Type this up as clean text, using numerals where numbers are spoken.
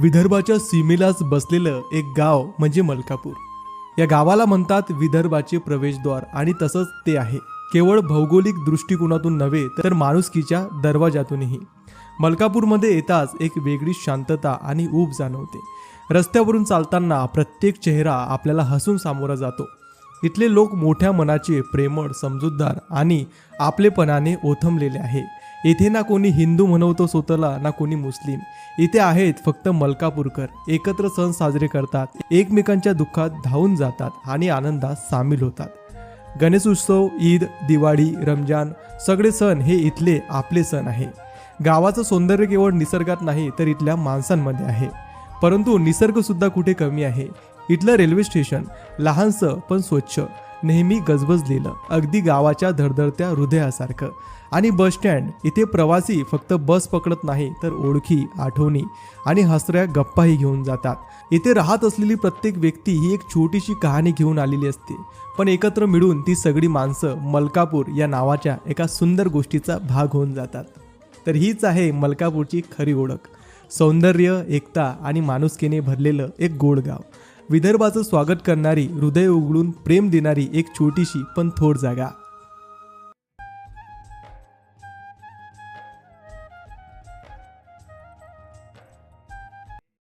विदर्भाच्या सीमेलाच बसलेलं एक गाव म्हणजे मलकापूर. या गावाला म्हणतात विदर्भाचे प्रवेशद्वार आणि तसंच ते आहे. केवळ भौगोलिक दृष्टिकोनातून नव्हे तर माणुसकीच्या दरवाजातूनही. मलकापूरमध्ये येताच एक वेगळी शांतता आणि ऊब जाणवते. रस्त्यावरून चालताना प्रत्येक चेहरा आपल्याला हसून सामोरा जातो. इथले लोक मोठ्या मनाचे, प्रेमळ, समजूतदार आणि आपलेपणाने ओथंबलेले आहे. इथे ना कोणी हिंदू म्हणवतो स्वतःला, ना कोणी मुस्लिम. इथे आहेत फक्त मलकापूरकर. एकत्र सण साजरे करतात, एकमेकांच्या दुःखात धावून जातात आणि आनंदात सामील होतात. गणेश उत्सव, ईद, दिवाळी, रमजान सगळे सण हे इथले आपले सण आहे. गावाचं सौंदर्य केवळ निसर्गात नाही तर इथल्या माणसांमध्ये आहे. परंतु निसर्ग सुद्धा कुठे कमी आहे. इथलं रेल्वे स्टेशन लहानसं पण स्वच्छ, नेहमी गजबजलेलं, अगदी गावाच्या धडधडत्या हृदयासारखं. आणि बस स्टँड, इथे प्रवासी फक्त बस पकडत नाही तर ओळखी, आठवणी आणि हसऱ्या गप्पाही घेऊन जातात. इथे राहत असलेली प्रत्येक व्यक्ती ही एक छोटीशी कहाणी घेऊन आलेली असते, पण एकत्र मिळून ती सगळी माणसं मलकापूर या नावाच्या एका सुंदर गोष्टीचा भाग होऊन जातात. तर हीच आहे मलकापूरची खरी ओळख. सौंदर्य, एकता आणि माणुसकीने भरलेलं एक गोड गाव. विदर्भाचं स्वागत करणारी, हृदय उघडून प्रेम देणारी एक छोटीशी पण थोर जागा.